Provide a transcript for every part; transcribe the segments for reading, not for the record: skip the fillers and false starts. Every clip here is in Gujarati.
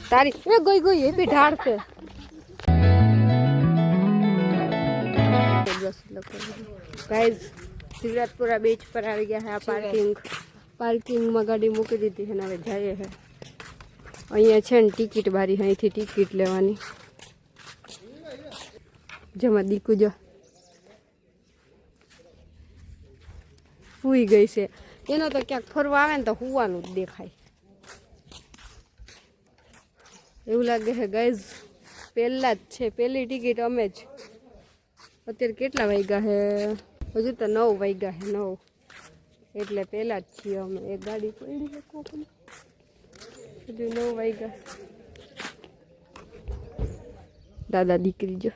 તારી એ ગઈ એ બી ઢાળ છે ગાઈઝ શિવરાજપુરા બીચ પર આવી ગયા છે પાર્કિંગમાં ગાડી મૂકી દીધી છે ને હવે જઈએ છે અહીંયા છે ને ટિકિટ બારી અહીંથી ટિકિટ લેવાની જેમાં દીકુ જો સુઈ ગઈ છે એનો તો ક્યાંક ફરવા આવે ને તો હુવાનું જ દેખાય એવું લાગે છે ગાઈઝ પહેલા જ છે પહેલી ટિકિટ અમે જ અત્યારે કેટલા વાગ્યા છે હજુ તો 9 વાગ્યા છે 9 એટલે પહેલા જ છીએ અમે એક ગાડી પડી છે કોકની હજુ 9 વાગ્યા દાદા દીકરી જો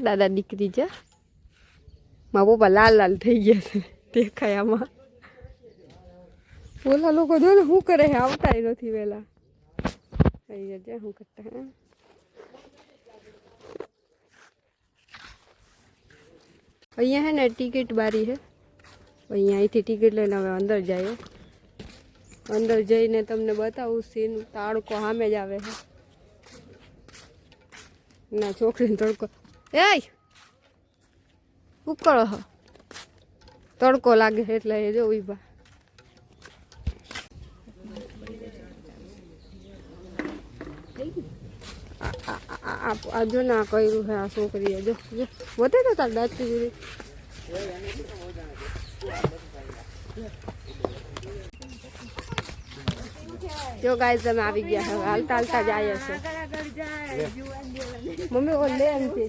દાદા દીકરી જો મારા પપ્પા લાલ થઈ ગયા છે દેખાય આમાં ઓલા લોકો જો ને શું કરે છે આવતા નથી વહેલા થઈ જશે શું કરતા હે અહીંયા હે ને ટિકિટ બારી છે અહીંયા અહીંથી ટિકિટ લઈને હવે અંદર જઈએ અંદર જઈને તમને બતાવું સીન તાળકો સામે જ આવે છે ના છોકરીને તડકો એ ઉકળો હ તડકો લાગે એટલે એ જો ઉભા આ જો ના કર્યું છે આ છોકરીએ જો વધે તો તાર દાંતથી જુદી જો ગાઈસ તમે આવી ગયા હવે હાલતા હાલતા જાય છે મમ્મી ઓ લે એમ છે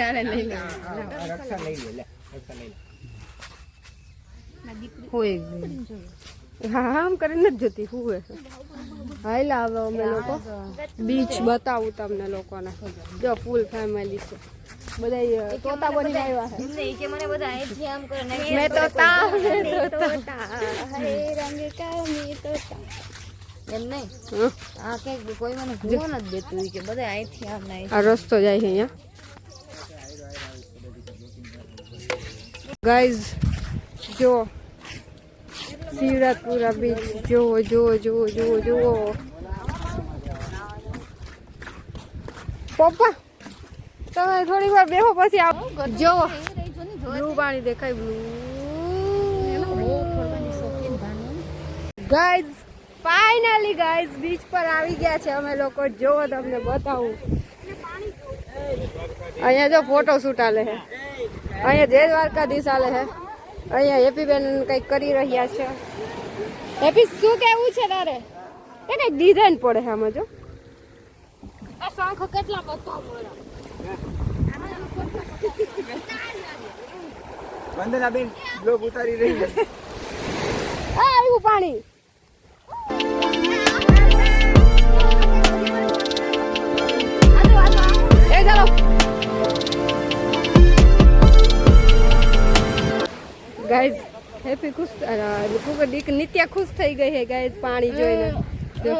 અરે લઈ લે હોય હા આમ કરીને જ જતી હુએ હાલ આવે અમે લોકો બીચ બતાવું તમને લોકોને જો ફૂલ ફેમિલી છે બધા તોતા બની આવ્યા છે મને બધા અહીંથી આમ કરે મે તોતા હે રંગ કામી તોતા એમ નહીં આ કે કોઈ મને ભૂવો ન દેતું કે બધા અહીંથી આમ ના આ રસ્તો જાય છે અહીંયા ગાઈઝ જો શિવરાજપુરા બીચ જુઓ પપ્પા તમે થોડી વાર બેહો પછી આવો જો બ્લુ પાણી દેખાય blue guys finally guys beach પર આવી ગયા છે અમે લોકો જો તમને બતાવું અહીંયા જો ફોટો શૂટ આલે છે અહીંયા જય દ્વારકાધીશ આલે છે અહીંયા હેપી બેન કંઈક કરી રહ્યા છે હેપી શું કેવું છે તારે એ કંઈક ડિઝાઇન પડે છે આમાં જો આ શંખ કેટલા બધા મળે વંદના બેન બ્લોગ ઉતારી રહી છે આ આવ્યું પાણી એ ચાલો ગાઈઝ હેપી ખુશ નિત્યા ખુશ થઈ ગઈ છે ગાઈઝ પાણી જોઈને જો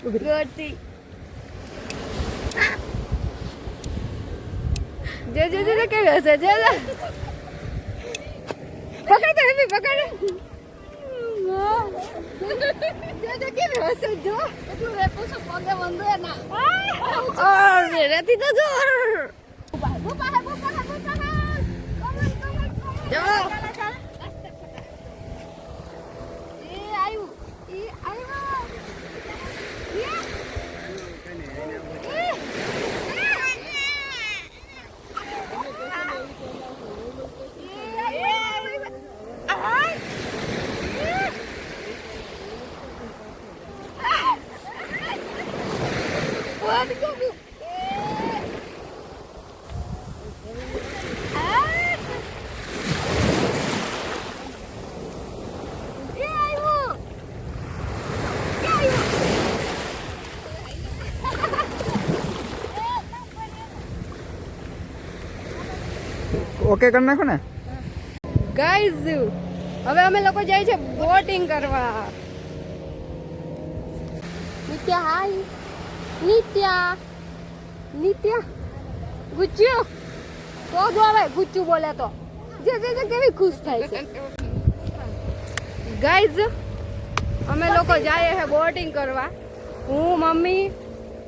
ગોતી જે કેવી હશે જે પકડ હેપી પકડ જે કેવી હશે જો એટલું રે પૂછો પગે બંધો ના ઓર રેતી તો જો ઓકે કરી નાખો ને ગાઈઝ હવે અમે લોકો જાય છે બોટિંગ કરવા નિત્યા હાય નિત્યા ગુચ્ચુ તો જો હવે ગુચ્ચુ બોલે તો જે કેવી ખુશ થાય છે ગાઈઝ અમે લોકો જઈએ છે બોટિંગ કરવા. હું, મમ્મી,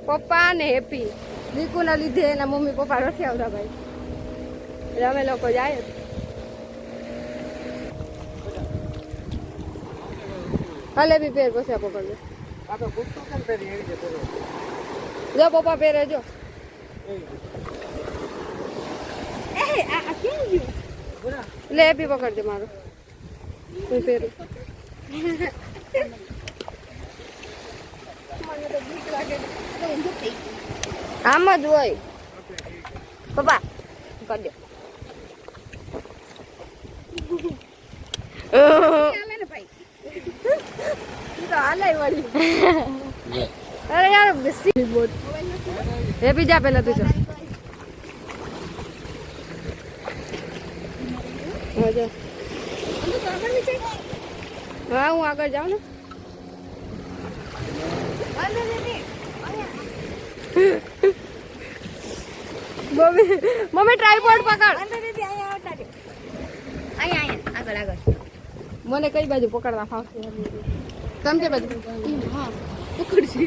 પપ્પા ને હેપી. દીકુના લીધે એના મમ્મી પપ્પા નથી આવતા ભાઈ, એટલે અમે લોકો જઈએ. હાલે બી પહેર પછી પકડજો. આ તો ગુસ્સો કેમ પહેરી એવી રીતે પહેરો? જો પપ્પા પહેરે જો. લે હેપી પકડજે મારો, હું પહેરું. આમ જ હોય પપ્પા, કરી દો. તો હાલે વળી. અરે યાર બેસી બોટ. હેપી જા પેલા તું જો. હા હું આગળ જાઉં ને. મમ્મી ટ્રાયપોડ પકડ. મને કઈ બાજુ પકડવા ફાવશે? તમે કે બાજુ? હા પકડશે.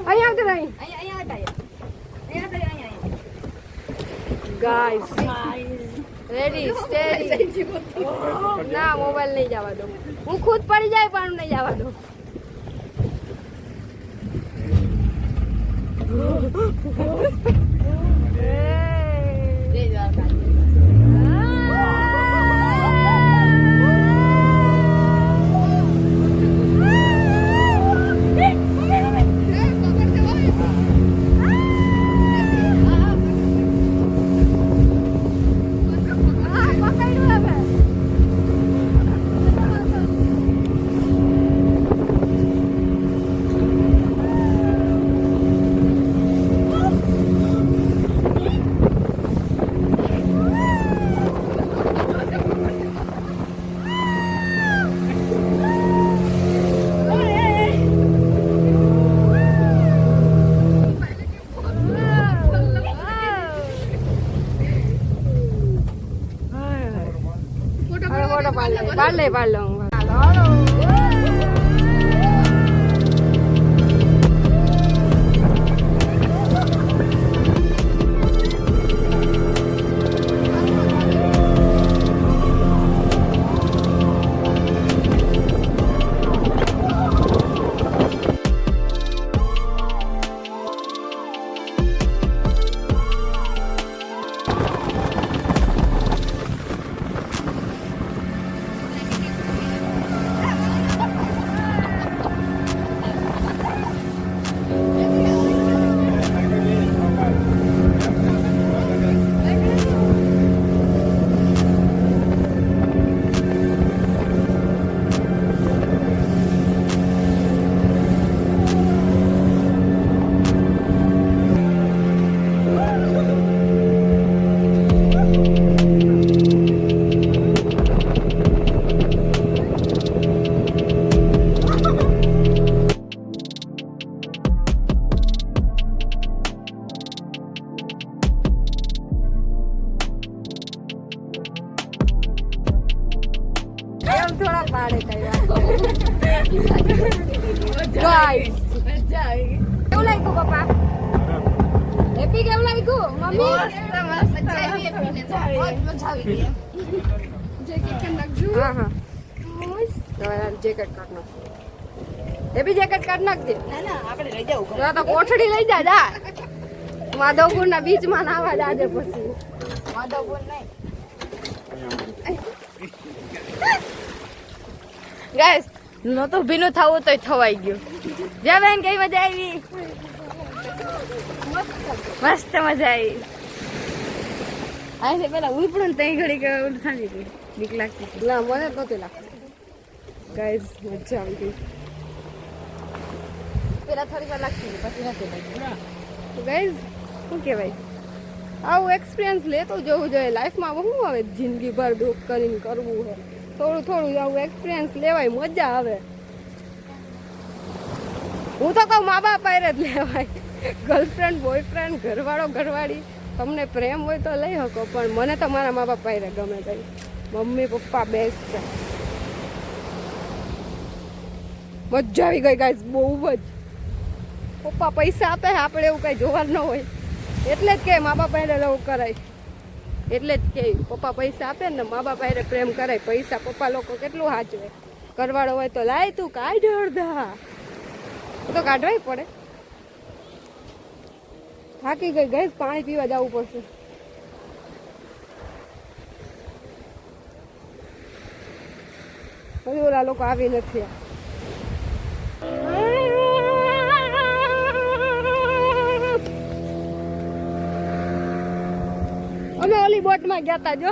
અહીંયા આવતો નહીં. Guys ready steady. ના મોબાઈલ નહીં જવા દો. હું ખુદ પડી જાય પણ નહીં જવા દો. પાડ લે. થોડા પાડે કઈ ગાઈસ કેવું લાગ્યું પપ્પા? હેપી કેવું લાગ્યું મમ્મી? હા હા જેકેટ કાઢ નાખ. હેપી જેકેટ કાઢ નાખજે. તો કોઠડી લઈ જા. માધવપુર ના બીચ માં નાવા જાજે પછી. માધવપુર નહીં ગાઈસ, નતો ભીનું થવું તોય થવાઈ ગયું. જા બેન કઈ મજા આવી? મસ્ત મજા આવી. આ પેલા ઉપડું તઈ ઘડી થાતી હતી, બીક લાગતી. ના મને નહોતી લાગતી. ગાઈસ મજા આવી ગઈ. પેલા થોડી વાર લાગતી પછી નથી લાગતી. તો ગાઈસ શું કહેવાય, આવું એક્સપિરિયન્સ લેતો જવું જોઈએ લાઈફમાં. શું આવે જિંદગી ભર દુઃખ કરીને કરવું છે? થોડું થોડું આવું એક્સપિરિયન્સ લેવાય, મજા આવે. હું તો કહું મા બાપ પાયરે જ લેવાય. ગર્લફ્રેન્ડ બોયફ્રેન્ડ ઘરવાળો ઘરવાળી તમને પ્રેમ હોય તો લઈ શકો, પણ મને તો મારા મા બાપ પાયરે ગમે. ભાઈ મમ્મી પપ્પા બેસ્ટ છે. મજા આવી ગઈ ગાઈસ, બહુ જ. પપ્પા પૈસા આપે, આપણે એવું કઈ જોવાનું ન હોય. એટલે જ કે મા બાપ હારે લવ કરાય, એટલે જ કે પપ્પા પૈસા આપે ને મા બાપ હારે પ્રેમ કરાય. પૈસા પપ્પા લોકો કેટલું સાચવે. કરવાળો હોય તો લાય તું કાઢ અડધા, તો કાઢવાય પડે. થાકી ગઈ ગઈ, પાણી પીવા જવું પડશે. હજી ઓલા લોકો આવી નથી. અમે ઓલી બોટમાં ગયા તા જો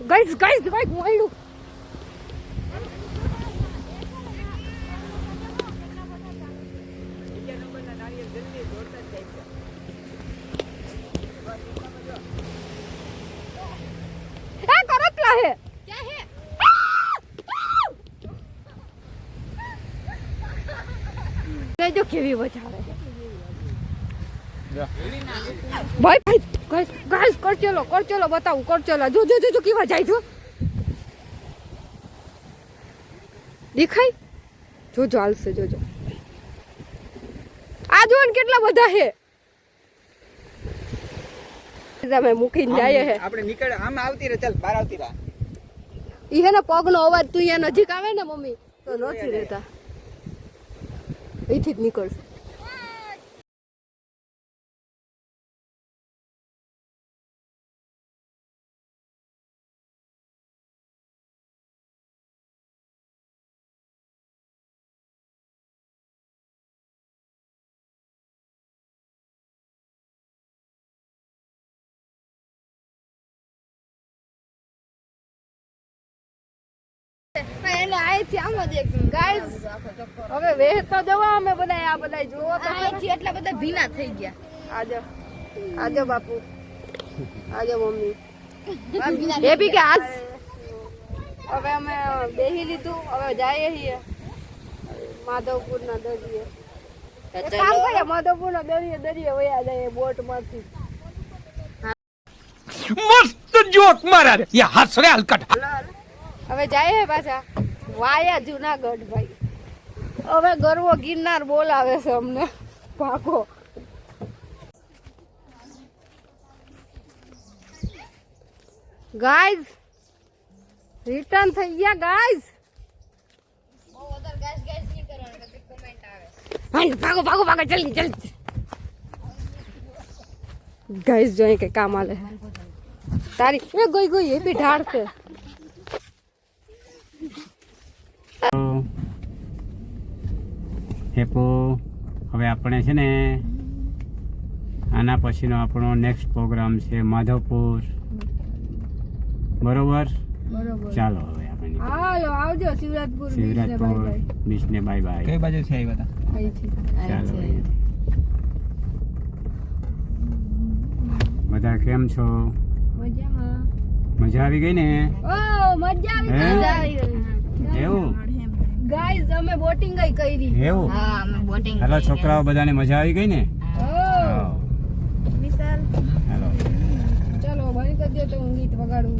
ગાઈસ ગાઈસ ભાઈ મોઈડું. કરતલા હે क्या है જો કેવી વચાવે ભાઈ ભાઈ ગાઈસ ગાઈસ કર ચલો બતાવું કર ચલો. જો જો જો કેવા જાય છો દેખાય. જોજો હાલશે જોજો. આ જો ને કેટલા બધા હે. અમે મૂકીને જાય હે. આપણે નીકળ આમ આવતી રહે. ચાલ બહાર આવતી રહે. ઈ હે ને પગનો અવાજ તું અહીંયા નજીક આવે ને મમ્મી તો નથી રહેતા. અહીંથી જ નીકળશે. એને આઈથી આમ જ એક ગાઈસ હવે વેહતો જવા અમે બધા આ બધા જોવો તો આઈથી એટલા બધા ભીના થઈ ગયા. આજો બાપુ આજો મમ્મી એ બી કે આજ હવે અમે બેહી લીધું. હવે જઈએ છીએ માધવપુરના દરિયે. કામ કરીએ માધવપુરના દરિયે વયા જાય બોટમાંથી. मस्त जोक मारा रे ये हंस रे हलकट. હવે જાય પાછા વાયા જુનાગઢ ભાઈ. હવે ગરવો ગિરનાર બોલાવે છે અમને. ભાગો ગાઈઝ, રિટર્ન થઈ ગયા ગાઈઝ. ભાગો ભાગો ભાગો જલ્દી જલ્દી ગાઈઝ. જોઈએ કે કામ આલે તારી એ ગઈ એ બી ઢાળ છે. હેપો હવે આપણે છે ને આના પછીનો આપણો નેક્સ્ટ પ્રોગ્રામ છે માધવપુર. બરોબર ચાલો હવે આપણે હાલો આવજો શિવરાજપુર બીચ ને બાય બાય. કઈ બાજુ થી આવ્યા હતા? ચાલો બધા કેમ છો? મજામાં. મજા આવી ગઈ ને? ઓ મજા આવી એવું ગાઈઝ અમે બોટિંગ કરી. એવું હા અમે બોટિંગ. હેલો છોકરાઓ બધાને મજા આવી ગઈ ને? વિશાલ હેલો ચલો બંધ કરી દો તો હું ગીત વગાડું.